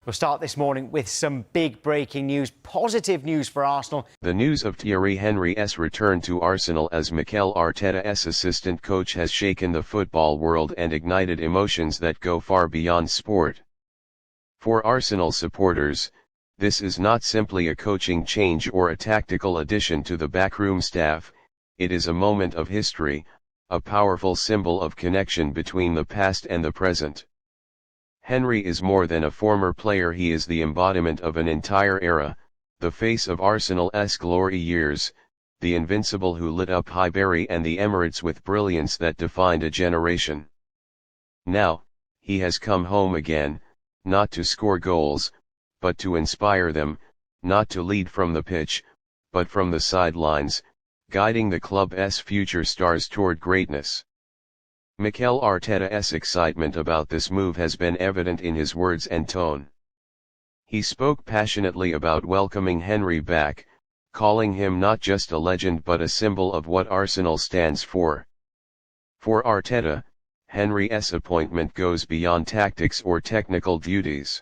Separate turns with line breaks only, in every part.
We'll start this morning with some big breaking news, positive news for Arsenal.
The news of Thierry Henry's return to Arsenal as Mikel Arteta's assistant coach has shaken the football world and ignited emotions that go far beyond sport. For Arsenal supporters, this is not simply a coaching change or a tactical addition to the backroom staff, it is a moment of history, a powerful symbol of connection between the past and the present. Henry is more than a former player, he is the embodiment of an entire era, the face of Arsenal's glory years, the invincible who lit up Highbury and the Emirates with brilliance that defined a generation. Now, he has come home again, not to score goals, but to inspire them, not to lead from the pitch, but from the sidelines, guiding the club's future stars toward greatness. Mikel Arteta's excitement about this move has been evident in his words and tone. He spoke passionately about welcoming Henry back, calling him not just a legend but a symbol of what Arsenal stands for. For Arteta, Henry's appointment goes beyond tactics or technical duties.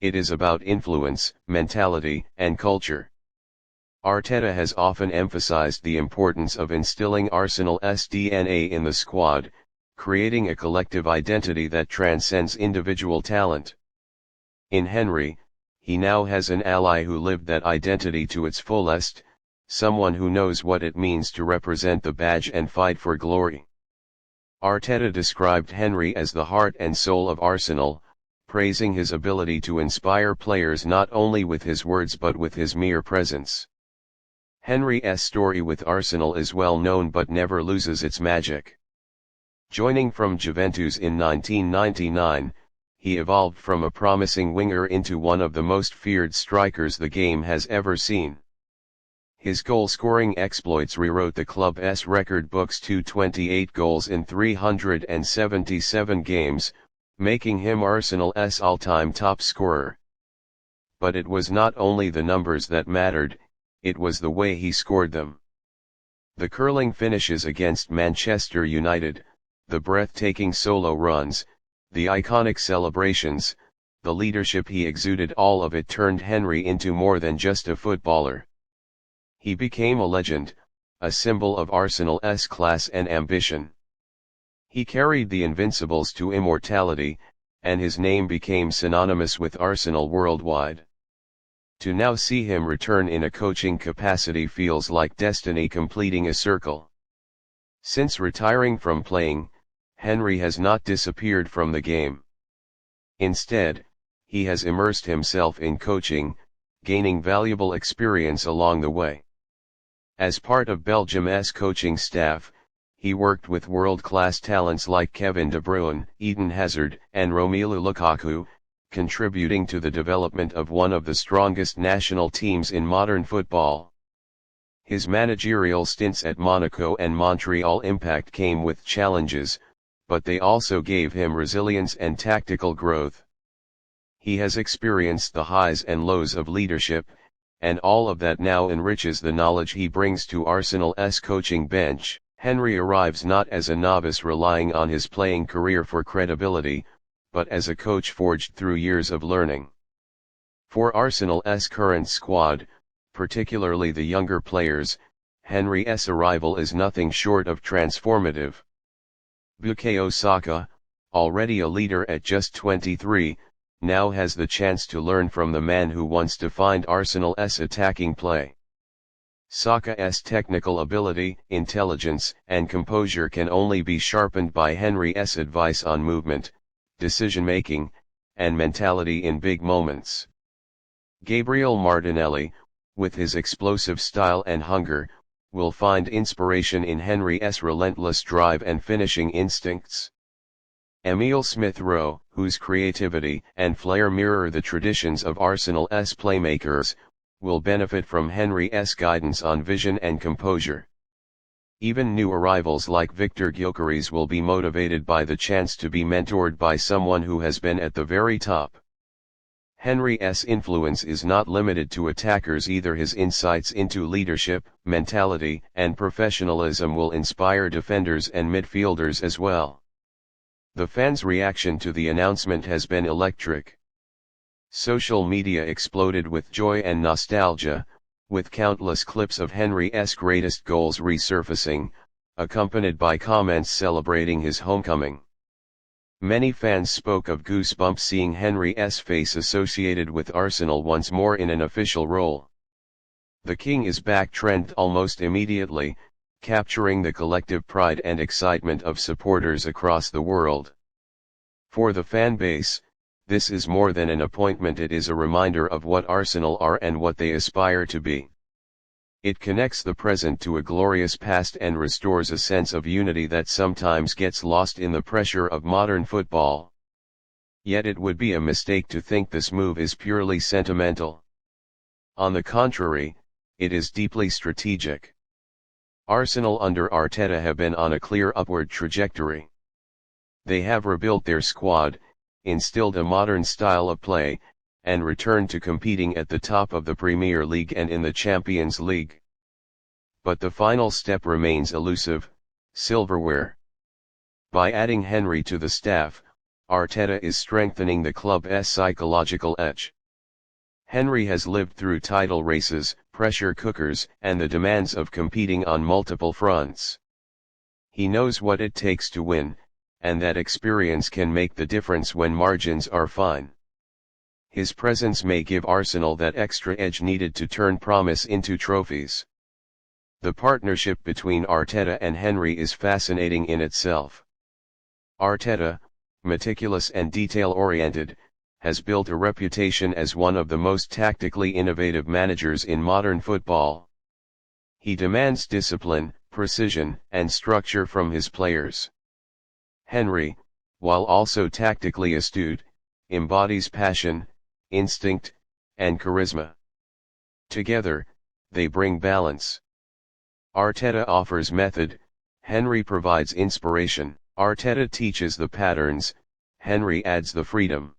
It is about influence, mentality, and culture. Arteta has often emphasized the importance of instilling Arsenal's DNA in the squad, creating a collective identity that transcends individual talent. In Henry, he now has an ally who lived that identity to its fullest, someone who knows what it means to represent the badge and fight for glory. Arteta described Henry as the heart and soul of Arsenal, praising his ability to inspire players not only with his words but with his mere presence. Henry's story with Arsenal is well known but never loses its magic. Joining from Juventus in 1999, he evolved from a promising winger into one of the most feared strikers the game has ever seen. His goal-scoring exploits rewrote the club's record books to 28 goals in 377 games, making him Arsenal's all-time top scorer. But it was not only the numbers that mattered, it was the way he scored them. The curling finishes against Manchester United, the breathtaking solo runs, the iconic celebrations, the leadership he exuded, all of it turned Henry into more than just a footballer. He became a legend, a symbol of Arsenal's class and ambition. He carried the Invincibles to immortality, and his name became synonymous with Arsenal worldwide. To now see him return in a coaching capacity feels like destiny completing a circle. Since retiring from playing, Henry has not disappeared from the game. Instead, he has immersed himself in coaching, gaining valuable experience along the way. As part of Belgium's coaching staff, he worked with world-class talents like Kevin De Bruyne, Eden Hazard, and Romelu Lukaku, contributing to the development of one of the strongest national teams in modern football. His managerial stints at Monaco and Montreal impact came with challenges, but they also gave him resilience and tactical growth. He has experienced the highs and lows of leadership, and all of that now enriches the knowledge he brings to Arsenal's coaching bench. Henry arrives not as a novice relying on his playing career for credibility, but as a coach forged through years of learning. For Arsenal's current squad, particularly the younger players, Henry's arrival is nothing short of transformative. Bukayo Saka, already a leader at just 23, now has the chance to learn from the man who once defined Arsenal's attacking play. Saka's technical ability, intelligence, and composure can only be sharpened by Henry's advice on movement, decision-making, and mentality in big moments. Gabriel Martinelli, with his explosive style and hunger, will find inspiration in Henry's relentless drive and finishing instincts. Emile Smith Rowe, whose creativity and flair mirror the traditions of Arsenal's playmakers, will benefit from Henry's guidance on vision and composure. Even new arrivals like Victor Gyökeres will be motivated by the chance to be mentored by someone who has been at the very top. Henry's influence is not limited to attackers either. His insights into leadership, mentality, and professionalism will inspire defenders and midfielders as well. The fans' reaction to the announcement has been electric. Social media exploded with joy and nostalgia, with countless clips of Henry's greatest goals resurfacing, accompanied by comments celebrating his homecoming. Many fans spoke of goosebumps seeing Henry's face associated with Arsenal once more in an official role. "The King is back" trended almost immediately, capturing the collective pride and excitement of supporters across the world. For the fan base, this is more than an appointment, it is a reminder of what Arsenal are and what they aspire to be. It connects the present to a glorious past and restores a sense of unity that sometimes gets lost in the pressure of modern football. Yet it would be a mistake to think this move is purely sentimental. On the contrary, it is deeply strategic. Arsenal under Arteta have been on a clear upward trajectory. They have rebuilt their squad, instilled a modern style of play, and returned to competing at the top of the Premier League and in the Champions League. But the final step remains elusive: silverware. By adding Henry to the staff, Arteta is strengthening the club's psychological edge. Henry has lived through title races, pressure cookers, and the demands of competing on multiple fronts. He knows what it takes to win, and that experience can make the difference when margins are fine. His presence may give Arsenal that extra edge needed to turn promise into trophies. The partnership between Arteta and Henry is fascinating in itself. Arteta, meticulous and detail-oriented, has built a reputation as one of the most tactically innovative managers in modern football. He demands discipline, precision, and structure from his players. Henry, while also tactically astute, embodies passion, instinct, and charisma. Together, they bring balance. Arteta offers method, Henry provides inspiration. Arteta teaches the patterns, Henry adds the freedom.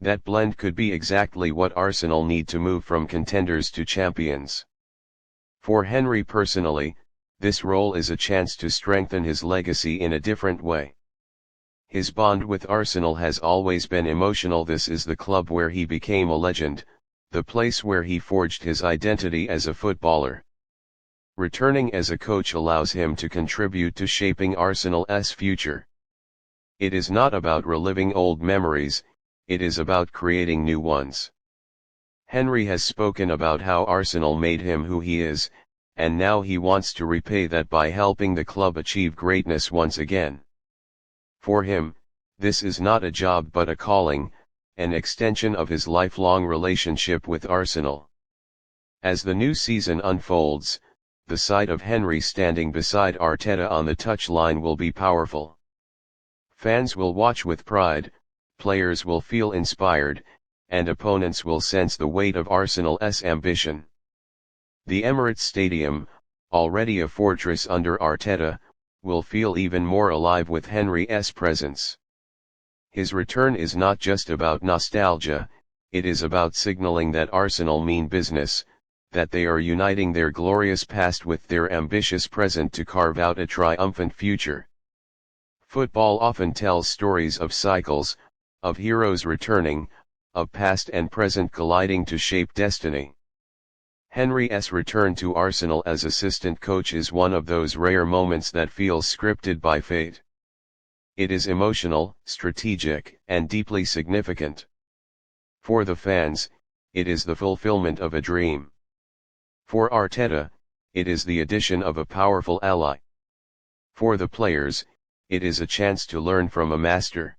That blend could be exactly what Arsenal need to move from contenders to champions. For Henry personally, this role is a chance to strengthen his legacy in a different way. His bond with Arsenal has always been emotional. This is the club where he became a legend, the place where he forged his identity as a footballer. Returning as a coach allows him to contribute to shaping Arsenal's future. It is not about reliving old memories, it is about creating new ones. Henry has spoken about how Arsenal made him who he is, and now he wants to repay that by helping the club achieve greatness once again. For him, this is not a job but a calling, an extension of his lifelong relationship with Arsenal. As the new season unfolds, the sight of Henry standing beside Arteta on the touchline will be powerful. Fans will watch with pride, players will feel inspired, and opponents will sense the weight of Arsenal's ambition. The Emirates Stadium, already a fortress under Arteta, will feel even more alive with Henry's presence. His return is not just about nostalgia, it is about signaling that Arsenal mean business, that they are uniting their glorious past with their ambitious present to carve out a triumphant future. Football often tells stories of cycles, of heroes returning, of past and present colliding to shape destiny. Henry's return to Arsenal as assistant coach is one of those rare moments that feels scripted by fate. It is emotional, strategic, and deeply significant. For the fans, it is the fulfillment of a dream. For Arteta, it is the addition of a powerful ally. For the players, it is a chance to learn from a master.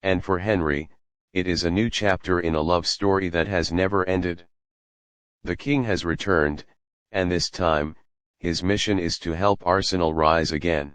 And for Henry, it is a new chapter in a love story that has never ended. The King has returned, and this time, his mission is to help Arsenal rise again.